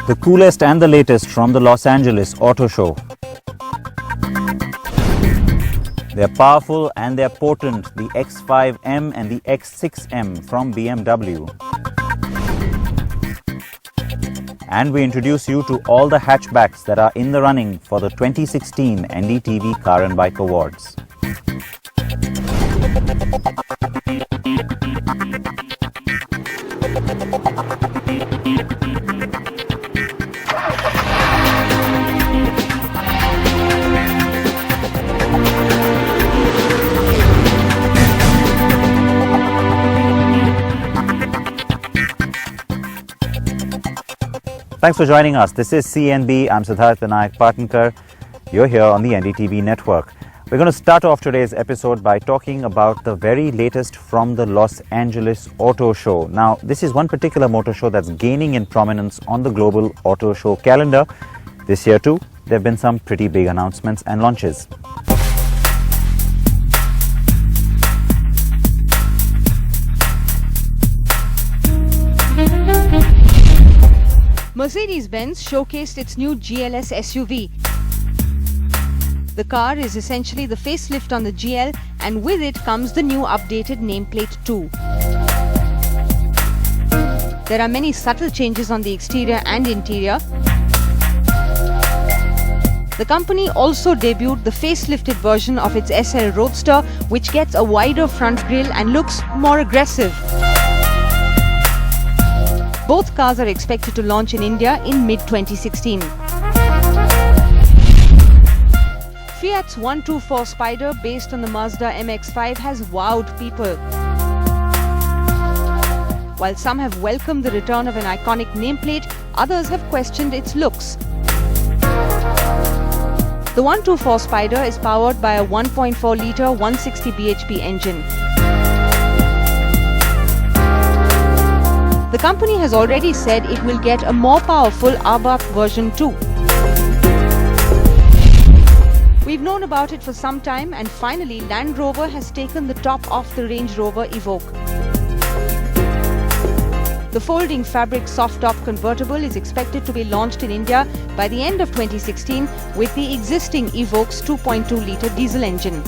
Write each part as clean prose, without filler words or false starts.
The coolest and the latest from the Los Angeles Auto Show. They're powerful and they're potent, the X5M and the X6M from BMW. And we introduce you to all the hatchbacks that are in the running for the 2016 NDTV Car and Bike Awards. Thanks for joining us. This is CNB. I'm Siddharth Vinayak Patankar. You're here on the NDTV network. We're going to start off today's episode by talking about the very latest from the Los Angeles Auto Show. Now, this is one particular motor show that's gaining in prominence on the global auto show calendar. This year too, there have been some pretty big announcements and launches. Mercedes-Benz showcased its new GLS SUV. The car is essentially the facelift on the GL, and with it comes the new updated nameplate too. There are many subtle changes on the exterior and interior. The company also debuted the facelifted version of its SL Roadster, which gets a wider front grille and looks more aggressive. Both cars are expected to launch in India in mid-2016. Fiat's 124 Spider, based on the Mazda MX-5, has wowed people. While some have welcomed the return of an iconic nameplate, others have questioned its looks. The 124 Spider is powered by a 1.4-litre 160 bhp engine. The company has already said it will get a more powerful Abarth version too. We've known about it for some time, and finally Land Rover has taken the top off the Range Rover Evoque. The folding fabric soft-top convertible is expected to be launched in India by the end of 2016 with the existing Evoque's 2.2-litre diesel engine.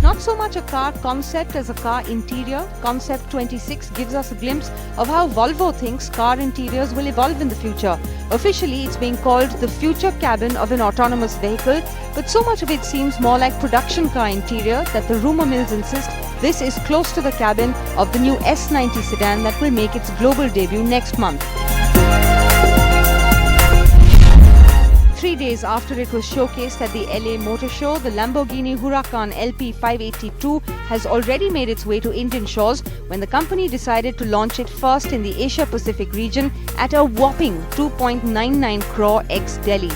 Not so much a car concept as a car interior, Concept 26 gives us a glimpse of how Volvo thinks car interiors will evolve in the future. Officially, it's being called the future cabin of an autonomous vehicle, but so much of it seems more like production car interior that the rumor mills insist this is close to the cabin of the new S90 sedan that will make its global debut next month. 3 days after it was showcased at the LA Motor Show, the Lamborghini Huracan LP 582 has already made its way to Indian shores when the company decided to launch it first in the Asia-Pacific region at a whopping 2.99 crore ex-Delhi.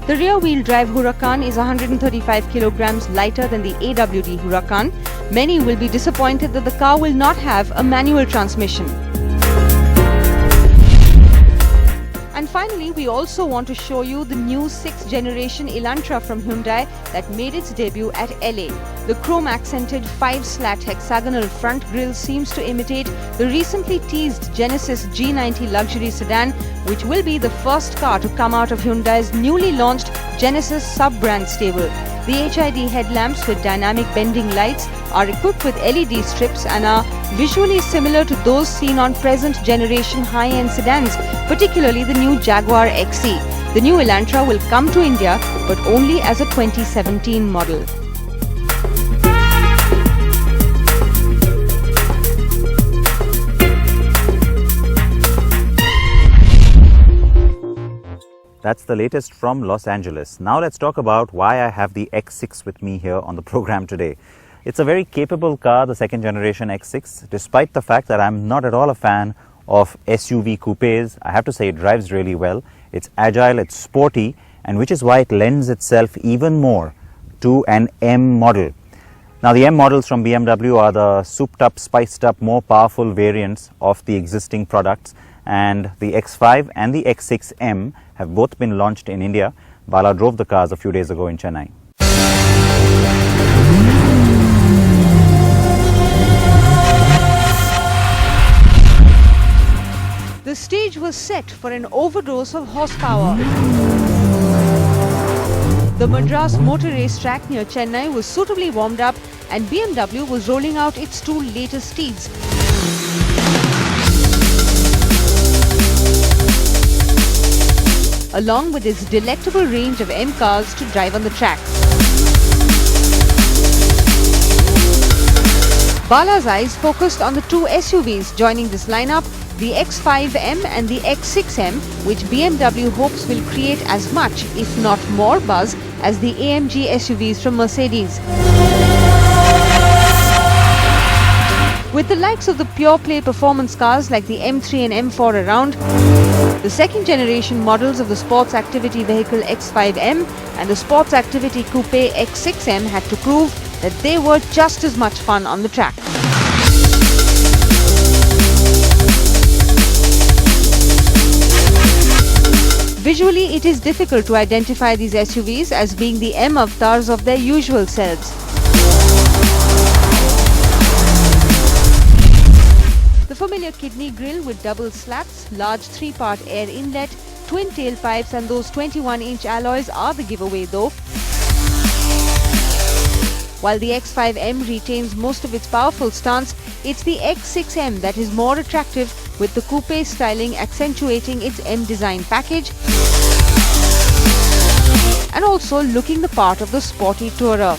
The rear-wheel drive Huracan is 135 kilograms lighter than the AWD Huracan. Many will be disappointed that the car will not have a manual transmission. And finally, we also want to show you the new 6th generation Elantra from Hyundai that made its debut at LA. The chrome-accented 5-slat hexagonal front grille seems to imitate the recently teased Genesis G90 luxury sedan, which will be the first car to come out of Hyundai's newly launched Genesis sub-brand stable. The HID headlamps with dynamic bending lights are equipped with LED strips and are visually similar to those seen on present generation high-end sedans, particularly the new Jaguar XE. The new Elantra will come to India, but only as a 2017 model. That's the latest from Los Angeles. Now let's talk about why I have the X6 with me here on the program today. It's a very capable car, the second generation X6, despite the fact that I'm not at all a fan of SUV coupes. I have to say it drives really well. It's agile, it's sporty, and which is why it lends itself even more to an M model. Now the M models from BMW are the souped up, spiced up, more powerful variants of the existing products, and the X5 and the X6M have both been launched in India. Bala drove the cars a few days ago in Chennai. was set for an overdose of horsepower. The Madras Motor Race track near Chennai was suitably warmed up and BMW was rolling out its two latest steeds. Along with its delectable range of M cars to drive on the track. Bala's eyes focused on the two SUVs joining this lineup, the X5M and the X6M, which BMW hopes will create as much, if not more buzz, as the AMG SUVs from Mercedes. With the likes of the pure-play performance cars like the M3 and M4 around, the second generation models of the sports activity vehicle X5M and the sports activity coupe X6M had to prove that they were just as much fun on the track. Visually, it is difficult to identify these SUVs as being the M avatars of their usual selves. The familiar kidney grille with double slats, large three-part air inlet, twin tailpipes and those 21-inch alloys are the giveaway though. While the X5M retains most of its powerful stance, it's the X6M that is more attractive, with the coupe styling accentuating its M design package and also looking the part of the sporty tourer.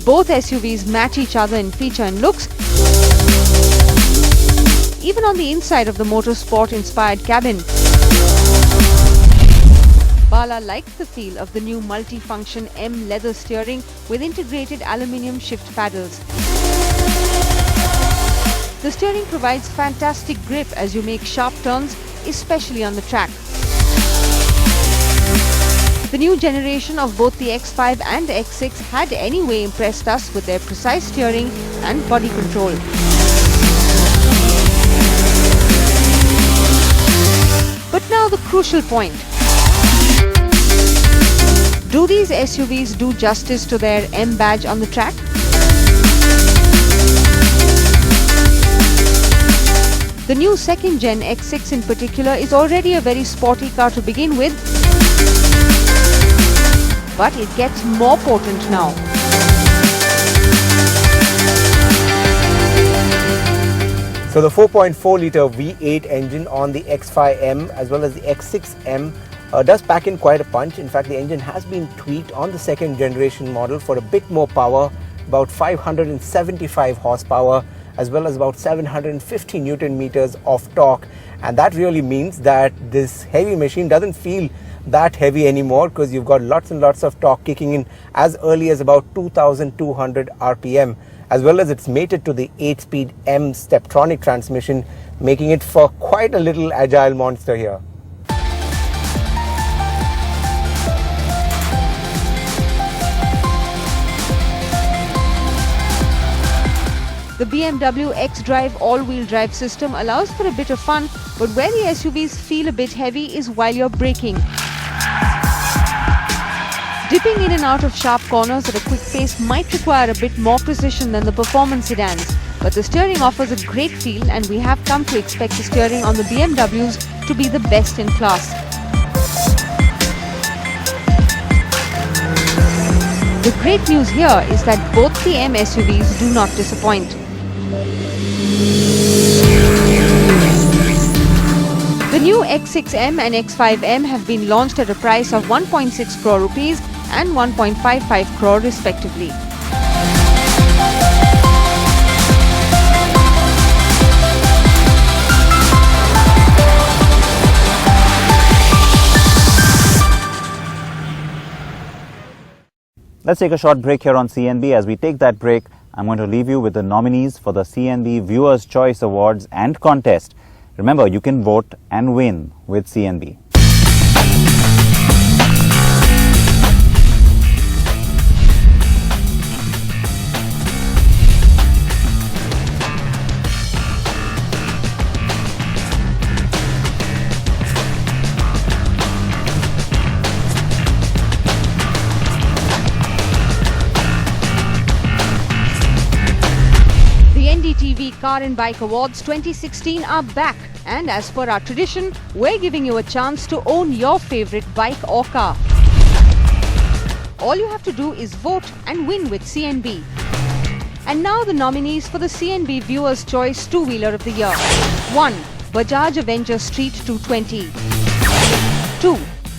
Both SUVs match each other in feature and looks. Even on the inside of the motorsport-inspired cabin. Bala liked the feel of the new multi-function M leather steering with integrated aluminium shift paddles. The steering provides fantastic grip as you make sharp turns, especially on the track. The new generation of both the X5 and X6 had anyway impressed us with their precise steering and body control. But now the crucial point. Do these SUVs do justice to their M badge on the track? The new second gen X6 in particular is already a very sporty car to begin with, but it gets more potent now. So the 4.4 litre V8 engine on the X5M as well as the X6M does pack in quite a punch. In fact, the engine has been tweaked on the second generation model for a bit more power, about 575 horsepower as well as about 750 Newton meters of torque. And that really means that this heavy machine doesn't feel that heavy anymore, because you've got lots and lots of torque kicking in as early as about 2200 RPM, as well as it's mated to the 8-speed M Steptronic transmission, making it for quite a little agile monster here. The BMW X Drive all-wheel drive system allows for a bit of fun, but where the SUVs feel a bit heavy is while you're braking. Dipping in and out of sharp corners at a quick pace might require a bit more precision than the performance sedans, but the steering offers a great feel and we have come to expect the steering on the BMWs to be the best in class. The great news here is that both the M SUVs do not disappoint. The new X6M and X5M have been launched at a price of 1.6 crore rupees and 1.55 crore respectively. Let's take a short break here on CNB. As we take that break, I'm going to leave you with the nominees for the CNB Viewers' Choice Awards and contest. Remember, you can vote and win with CNB. NDTV Car and Bike Awards 2016 are back, and as per our tradition, we're giving you a chance to own your favorite bike or car. All you have to do is vote and win with CNB. And now the nominees for the CNB Viewer's Choice Two-Wheeler of the Year. 1. Bajaj Avenger Street 220. 2.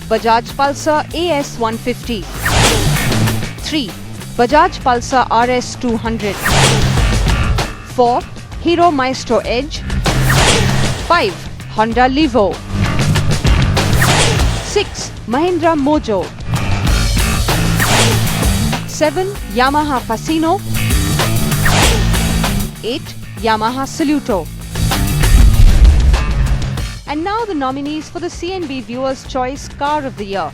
Bajaj Pulsar AS 150. 3. Bajaj Pulsar RS 200. 4. Hero Maestro Edge. 5. Honda Levo. 6. Mahindra Mojo. 7. Yamaha Fasino. 8. Yamaha Saluto. And now the nominees for the CNB Viewer's Choice Car of the Year.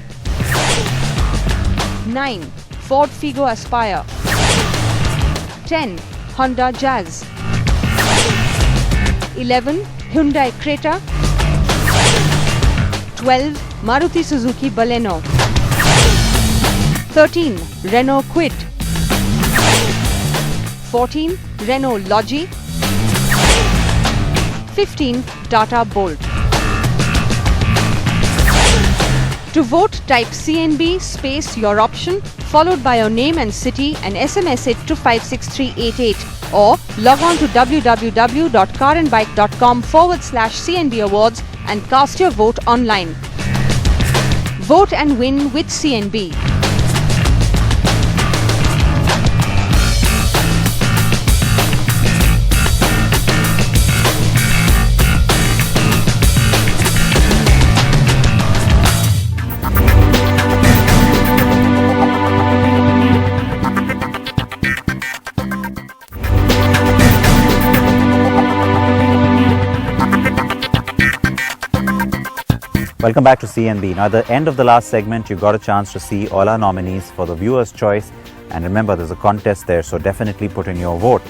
9. Ford Figo Aspire. 10. Honda Jazz. 11. Hyundai Creta. 12. Maruti Suzuki Baleno. 13. Renault Kwid. 14. Renault Logi. 15. Tata Bolt. To vote, type CNB space your option followed by your name and city and SMS it to 56388, or log on to www.carandbike.com/CNB Awards and cast your vote online. Vote and win with CNB. Welcome back to CNB. Now, at the end of the last segment, you got a chance to see all our nominees for the Viewer's Choice. And remember, there's a contest there, so definitely put in your vote.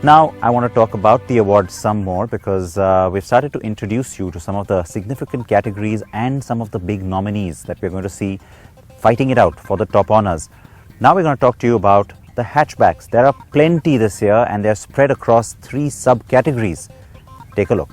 Now, I want to talk about the awards some more because we've started to introduce you to some of the significant categories and some of the big nominees that we're going to see fighting it out for the top honors. Now, we're going to talk to you about the hatchbacks. There are plenty this year and they're spread across 3 subcategories. Take a look.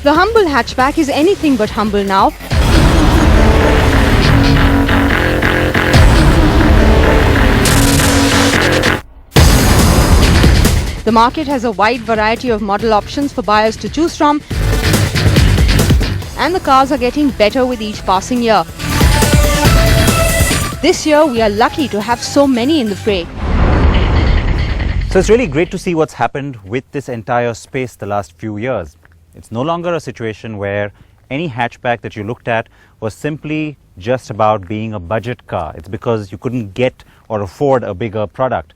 The humble hatchback is anything but humble now. The market has a wide variety of model options for buyers to choose from, and the cars are getting better with each passing year. This year we are lucky to have so many in the fray. So it's really great to see what's happened with this entire space the last few years. It's no longer a situation where any hatchback that you looked at was simply just about being a budget car. It's because you couldn't get or afford a bigger product.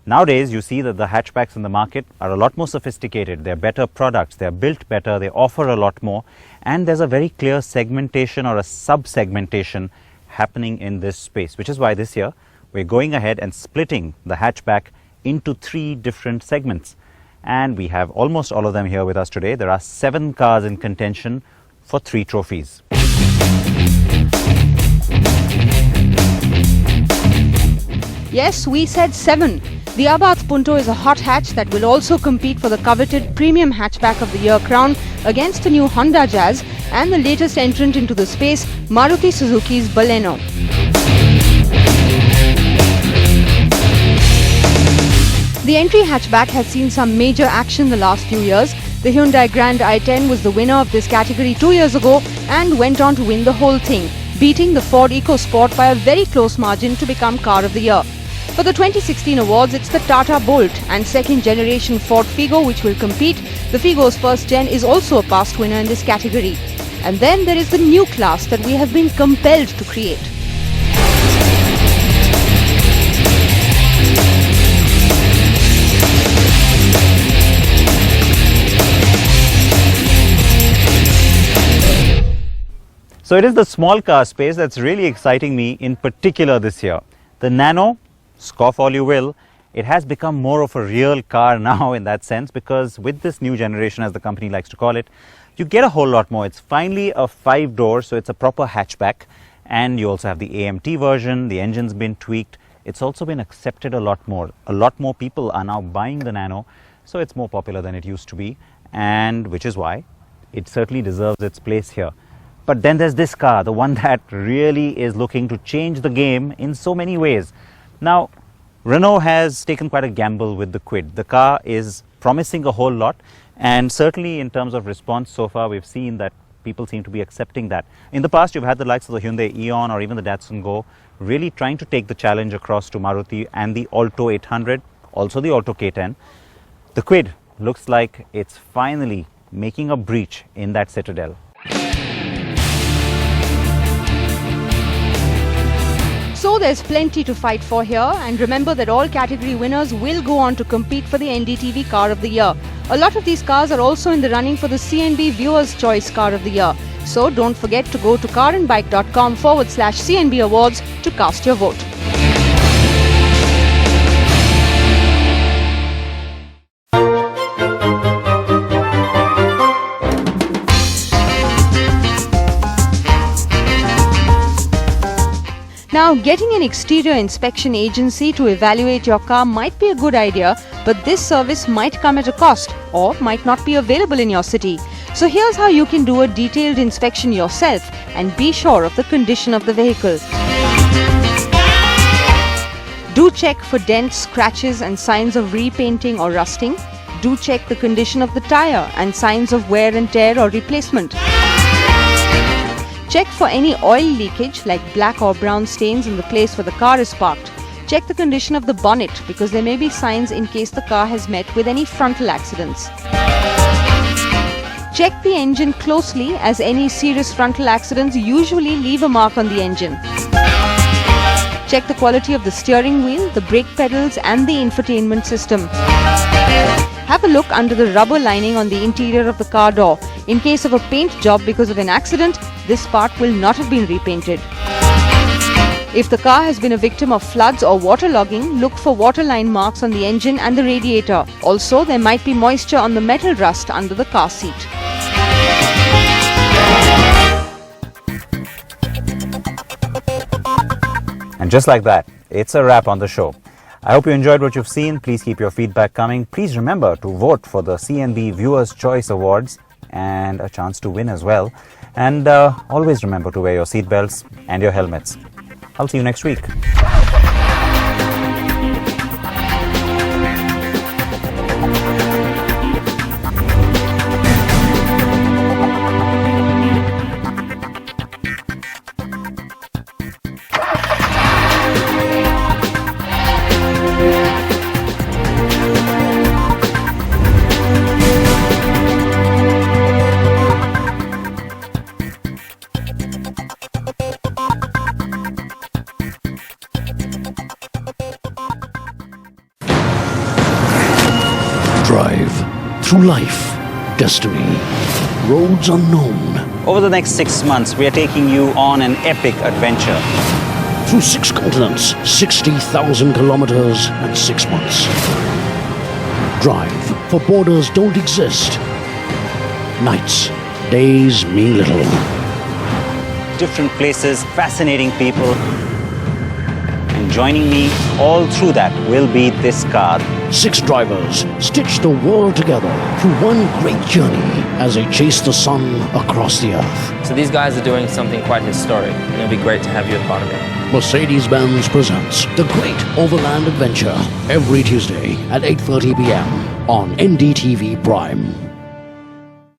Nowadays, you see that the hatchbacks in the market are a lot more sophisticated. They're better products, they're built better, they offer a lot more, and there's a very clear segmentation or a sub-segmentation happening in this space, which is why this year we're going ahead and splitting the hatchback into 3 different segments. And we have almost all of them here with us today. There are 7 cars in contention for 3 trophies. Yes, we said 7. The Abarth Punto is a hot hatch that will also compete for the coveted Premium Hatchback of the Year crown against the new Honda Jazz and the latest entrant into the space, Maruti Suzuki's Baleno. The entry hatchback has seen some major action the last few years. The Hyundai Grand i10 was the winner of this category 2 years ago and went on to win the whole thing, beating the Ford EcoSport by a very close margin to become Car of the Year. For the 2016 awards, it's the Tata Bolt and second generation Ford Figo which will compete. The Figo's first gen is also a past winner in this category. And then there is the new class that we have been compelled to create. So it is the small car space that's really exciting me in particular this year. The Nano, scoff all you will, it has become more of a real car now in that sense, because with this new generation, as the company likes to call it, you get a whole lot more. It's finally a 5-door, so it's a proper hatchback. And you also have the AMT version, the engine's been tweaked. It's also been accepted a lot more. A lot more people are now buying the Nano, so it's more popular than it used to be, and which is why it certainly deserves its place here. But then there's this car, the one that really is looking to change the game in so many ways. Now, Renault has taken quite a gamble with the Kwid. The car is promising a whole lot, and certainly in terms of response so far, we've seen that people seem to be accepting that. In the past, you've had the likes of the Hyundai Eon or even the Datsun Go really trying to take the challenge across to Maruti and the Alto 800, also the Alto K10. The Kwid looks like it's finally making a breach in that citadel. So there's plenty to fight for here, and remember that all category winners will go on to compete for the NDTV Car of the Year. A lot of these cars are also in the running for the CNB Viewers' Choice Car of the Year. So don't forget to go to carandbike.com/CNB Awards to cast your vote. Now, getting an exterior inspection agency to evaluate your car might be a good idea, but this service might come at a cost or might not be available in your city. So here's how you can do a detailed inspection yourself and be sure of the condition of the vehicle. Do check for dents, scratches and signs of repainting or rusting. Do check the condition of the tire and signs of wear and tear or replacement. Check for any oil leakage like black or brown stains in the place where the car is parked. Check the condition of the bonnet because there may be signs in case the car has met with any frontal accidents. Check the engine closely as any serious frontal accidents usually leave a mark on the engine. Check the quality of the steering wheel, the brake pedals and the infotainment system. Have a look under the rubber lining on the interior of the car door. In case of a paint job because of an accident, this part will not have been repainted. If the car has been a victim of floods or waterlogging, look for waterline marks on the engine and the radiator. Also, there might be moisture on the metal rust under the car seat. And just like that, it's a wrap on the show. I hope you enjoyed what you've seen. Please keep your feedback coming. Please remember to vote for the CNB Viewers' Choice Awards and a chance to win as well. And always remember to wear your seatbelts and your helmets. I'll see you next week. Drive through life, destiny, roads unknown. Over the next 6 months, we are taking you on an epic adventure. Through 6 continents, 60,000 kilometers and 6 months. Drive, for borders don't exist. Nights, days mean little. Different places, fascinating people. And joining me all through that will be this car. 6 drivers stitch the world together through one great journey as they chase the sun across the earth. So these guys are doing something quite historic, and it'll be great to have you as part of it. Mercedes-Benz presents The Great Overland Adventure every Tuesday at 8:30 p.m. on NDTV Prime.